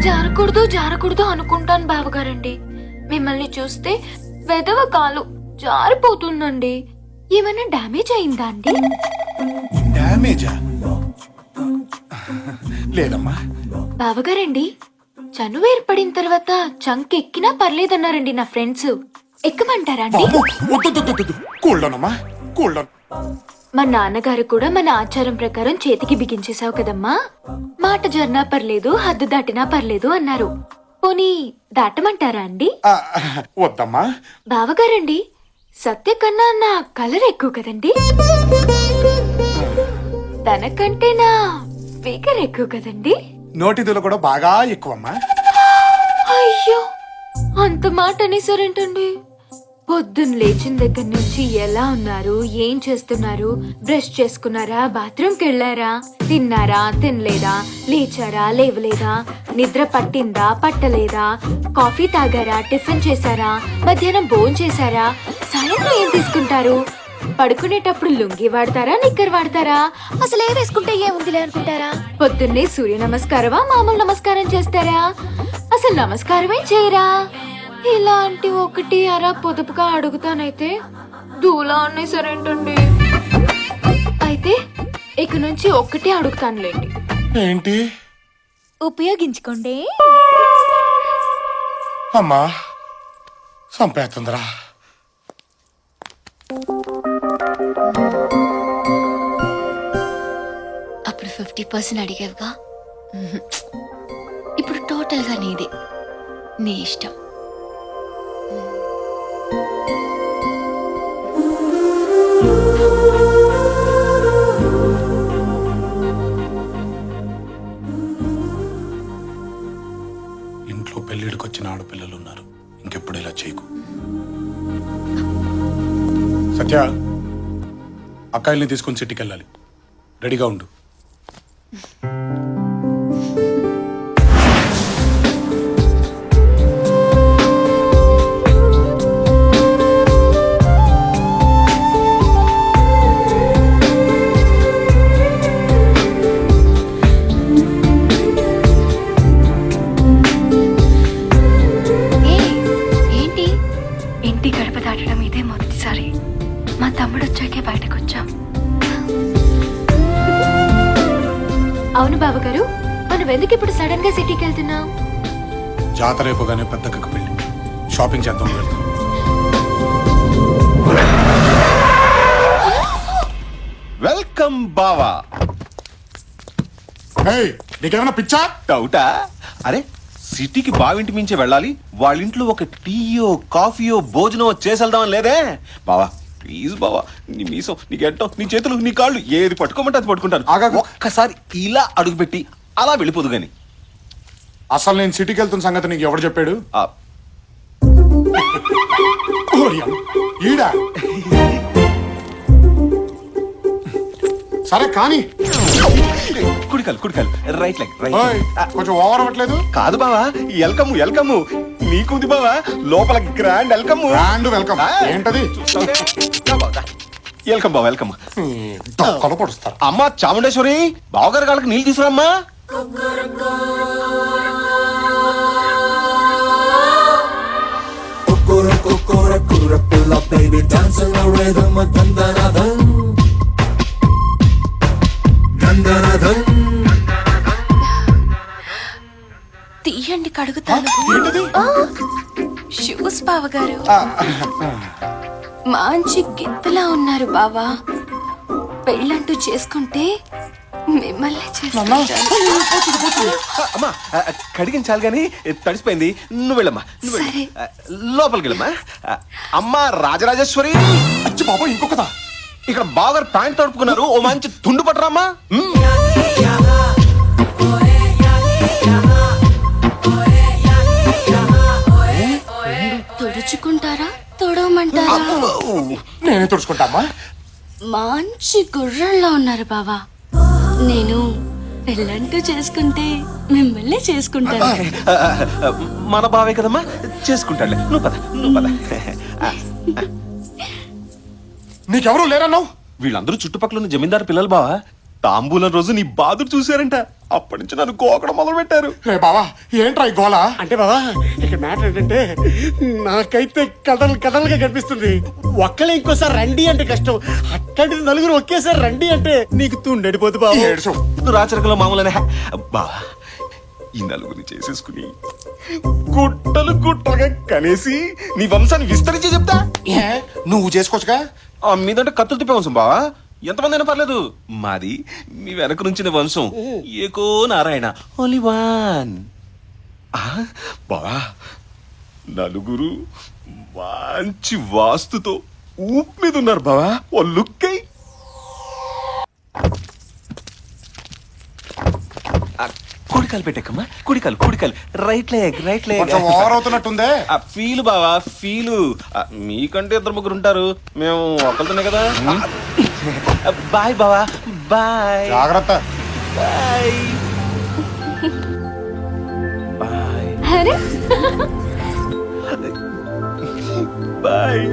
జారకూడదు జారకూడదు అనుకుంటాను బావగారండి. మిమ్మల్ని చూస్తే వెదవ కాలు జారిపోతుందండి. ఏమైనా డ్యామేజ్ అయిందా అండి? డ్యామేజా? లేదమ్మా. బావగారండి, చనువు ఏర్పడిన తర్వాత చంక్ ఎక్కినా పర్లేదన్నారండి నా ఫ్రెండ్స్. ఎక్కమంటారా అండి? కూల్డోనమ్మా, కూల్డోన్. మా నాన్నగారు కూడా మన ఆచారం ప్రకారం చేతికి బిగించేశావు కదమ్మా, మాట జర్నా పర్లేదు హద్దు దాటినా పర్లేదు అన్నారు. పోనీ దాటమంటారా అండి? వద్దమ్మా. బావగారండి, సత్య కన్నా నా కలర్ ఎక్కువ కదండి, తనకంటే నా ఫిగర్ ఎక్కువ కదండి. నోటిదులు కూడా బాగా ఎక్కువమ్మా. అయ్యో, అంత మాట అనేసారేంటండి? పొద్దున్న లేచిన దగ్గర నుంచి ఎలా ఉన్నారు, ఏం చేస్తున్నారు, బ్రష్ చేసుకున్నారా, బాత్రూమ్కి వెళ్ళారా, తిన్నారా తినలేదా, లేచారా లేవలేదా, నిద్ర పట్టిందా పట్టలేదా, కాఫీ తాగారా, టిఫిన్ చేశారా, మధ్యాహ్నం భోజనం చేశారా, సాయంత్రం ఏం తీసుకుంటారు, పడుకునేటప్పుడు లుంగి వాడతారా నిక్కర్ వాడతారా, అసలు ఏ వేసుకుంటే ఏముందిలే అనుకుంటారా, పొద్దున్నే సూర్య నమస్కారమా మామూలు నమస్కారం చేస్తారా, అసలు నమస్కారమే చేయరా, ఇలాంటి ఒకటి అరా పొదుపుగా అడుగుతానైతే దూలా అనేసారేంటండి? అయితే ఇక నుంచి ఒక్కటే అడుగుతానులేండి. ఏంటి? ఉపయోగించుకోండి. అమ్మా సంపేస్తుందిరా. అప్పుడు 50% అడిగావుగా, ఇప్పుడు టోటల్ గా నీదే, నీ ఇష్టం. ఇంట్లో పెళ్లిడికి వచ్చిన ఆడపిల్లలు ఉన్నారు, ఇంకెప్పుడు ఇలా చేయకు. సత్య, అక్కాయిల్ని తీసుకుని సిటీకి వెళ్ళాలి, రెడీగా ఉండు. మా తమ్ముడు వచ్చాకే బయటకు వచ్చాం. అవును బావగారు, మనం ఎందుకు ఇప్పుడు సడన్ గా సిటీకి వెళ్తున్నాం? జాతర అయిపోగానే పెద్దక్కకు పెళ్లి, షాపింగ్ చేద్దాం వెళ్తాం. వెల్కమ్ బావా. నీకేమైనా పిచ్చా? డౌటా? అరే సిటీకి బావింటి మించే వెళ్ళాలి, వాళ్ళ ఇంట్లో ఒక టీయో కాఫీయో భోజనం చేసేద్దామని లేదే బావా. ప్లీజ్ బావా, నీ మీసం నీ గెట్టం నీ చేతులు నీ కాళ్ళు ఏది పట్టుకోమంటే అది పట్టుకుంటాను. ఒక్కసారి ఇలా అడుగుపెట్టి అలా వెళ్ళిపోదు గాని. అసలు నేను సిటీకి వెళ్తున్న సంగతి నీకు ఎవడు చెప్పాడు? ఈడా సరే కానీ కుడికాలు రైట్ లెగ్ రైట్. కొంచెం ఓవర్ అవ్వట్లేదు? కాదు బావా, వెల్కమ్ నీకుంది బావా, లోపల గ్రాండ్ వెల్కమ్. గ్రాండ్ వెల్కమ్ ఏంటది? వెల్కమ్ బావా వెల్కమ్. పొడుస్తారు. అమ్మా చాముండేశ్వరి, బావగారి కాళ్ళకి నీళ్ళు తీసుకురామ్మా. తీయండి కడుగుతాను. షూస్ బావగారు మంచి గిత్తలా ఉన్నారు బావా. పెళ్ళంటూ చేసుకుంటే మిమ్మల్ని అమ్మా కడిగించాలి గాని తడిసిపోయింది. నువ్వు వెళ్ళమ్మా, నువ్వు లోపలికి వెళ్ళమ్మా. అమ్మా రాజరాజేశ్వరి. అచ్చి బాబు ఇంకొకదా? ఇక్కడ బావగారు ప్యాంట్ తడుపుకున్నారు, ఓ మంచి తుండు పట్టరామ్మా. తుడుచుకుంటారా తొడవమంటారా? నేనే తుడుచుకుంటామా. మంచి గుర్రంలా ఉన్నారు బావా. నేను పెళ్ళంటూ చేసుకుంటే మిమ్మల్ని చేసుకుంటాను. మన బావే కదమ్మా, చేసుకుంటాడులే. నువ్వు పద. నీకెవరూ లేరన్నావు? వీళ్ళందరూ చుట్టుపక్కల ఉన్న జమీందారు పిల్లలు బావా. తాంబూలం రోజు నీ బాధ చూశారంట. అప్పటి నుంచి నన్ను గోకడం మొదలు పెట్టారు. రే బావా ఏంట్రా ఈ గోళ అంటే బావా ఇక్కడ మ్యాటర్ ఏంటంటే నాకైతే కథలుగా కనిపిస్తుంది. ఒక్కలే ఇంకోసారి రండి అంటే కష్టం, అట్లాంటి నలుగురు ఒకేసారి రండి అంటే నీకు తుండడిపోతు బాబు. రాచరికంలో మామూలనే బావా, ఈ నలుగురిని చేసేసుకుని గుట్టలుగా కనేసి నీ వంశాన్ని విస్తరించి చెప్తా. నువ్వు చేసుకోవచ్చుగా. మీదంటే కత్తులు తిప్పే వంశం బావా, ఎంతమంది అయినా పర్లేదు. మాది మీ వెనక నుంచిన వంశం ఏకో నారాయణ, ఓన్లీ వన్. బావా నలుగురు మంచి వాస్తుతో ఊపు మీద ఉన్నారు బావా. ఓ లుక్ కుడికాలు పెట్టకమ్మా, కుడికాలు రైట్ లెగ్ ఓవర్ అవుతున్నట్టుందే. ఫీల్ బావా ఫీలు. మీకంటే ఇద్దరు ముగ్గురు ఉంటారు, మేము ఒకరితోనే కదా. బాయ్ బావా, బాయ్. జాగ్రత్త. బాయ్ బాయ్ అరే బాయ్.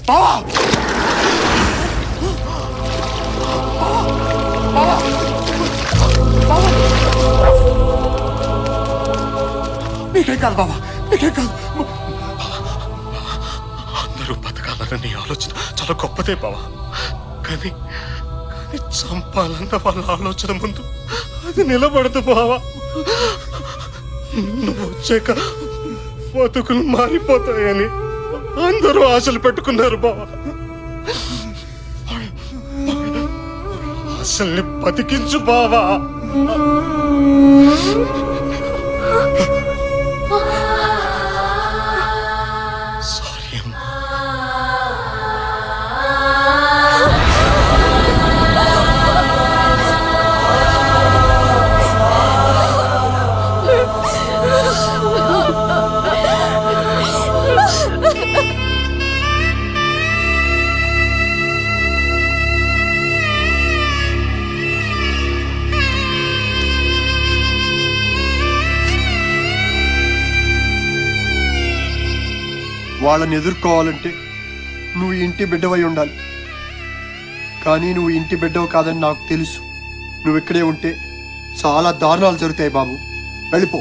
బావా బావా నీకేం కాదు బావా, నీకేం కాదు. అందరూ బతకాలన్న ఆలోచన చాలా గొప్పదే బావా, కానీ చంపాలన్న వాళ్ళ ఆలోచన ముందు అది నిలబడదు బావా. నువ్వు వచ్చాక బతుకులు మారిపోతాయని అందరూ ఆశలు పెట్టుకున్నారు బావా. ఆశల్ని బతికించు బావా. సారీ అమ్మా. వాళ్ళని ఎదుర్కోవాలంటే నువ్వు ఇంటి బిడ్డవై ఉండాలి. కానీ నువ్వు ఇంటి బిడ్డవు కాదని నాకు తెలుసు. నువ్వు ఇక్కడే ఉంటే చాలా దారుణాలు జరుగుతాయి బాబు. వెళ్ళిపో.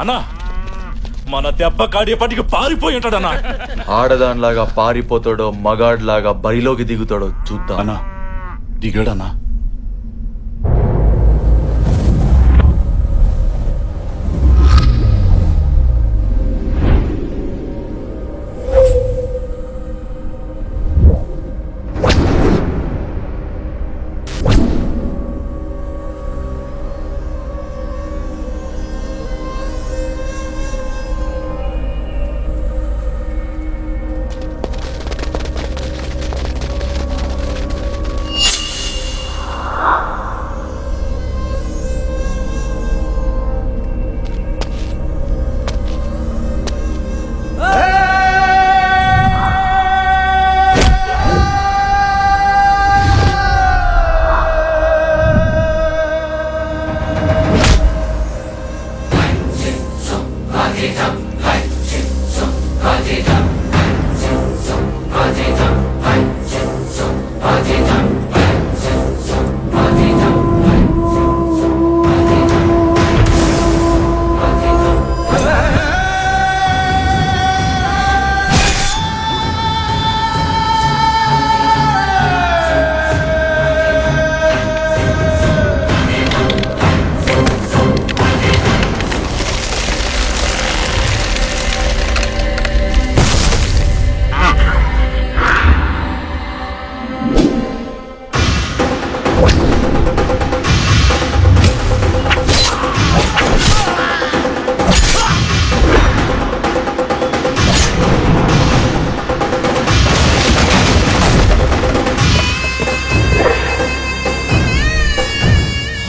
అన్నా మన దెబ్బ కాడేపటికి పారిపోయి ఉంటాడన్నా. ఆడదానిలాగా పారిపోతాడో మగాడ్లాగా బరిలోకి దిగుతాడో చూద్దాం. అన్నా దిగాడన్నా.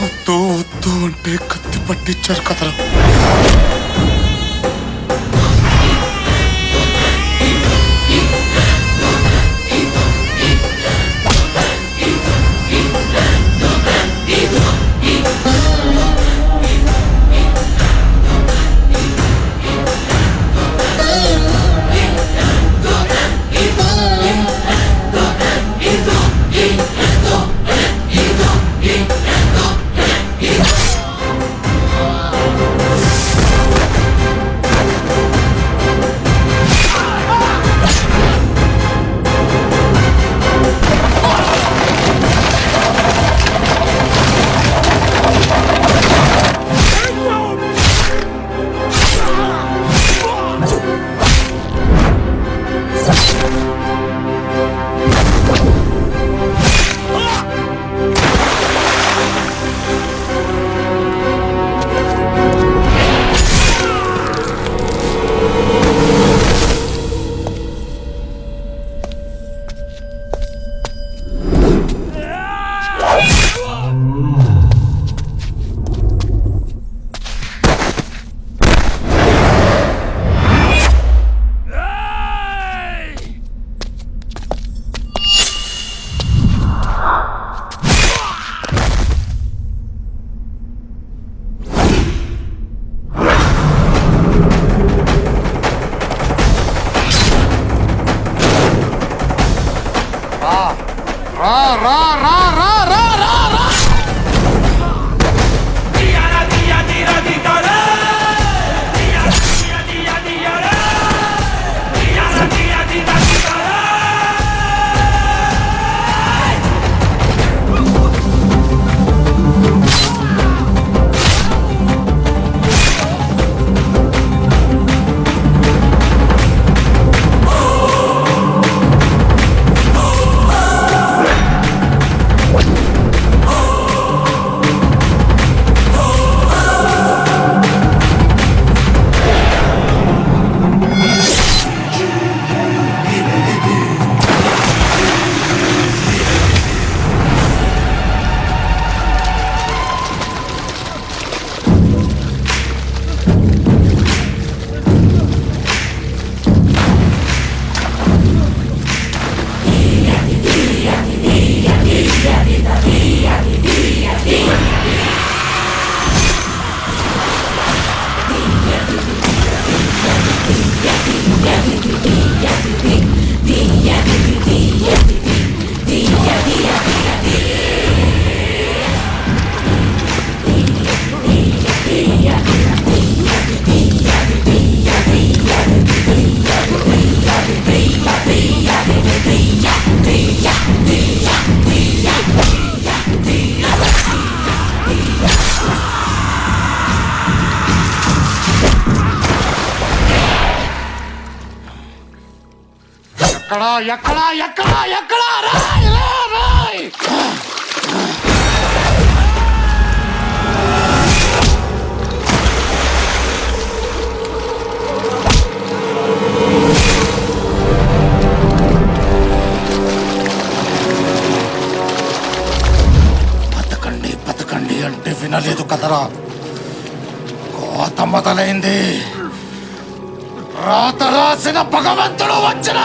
వద్దు వద్దు అంటే కత్తి పట్టించారు కదరా. ఎక్కడా ఎక్కడా ఎక్కడా ఎక్కడా రాయ్ రాయ్ బతకండి బతకండి అంటే వినలేదు కదరా, కోత మొదలైంది. రాత రాసిన భగవంతుడు వచ్చిన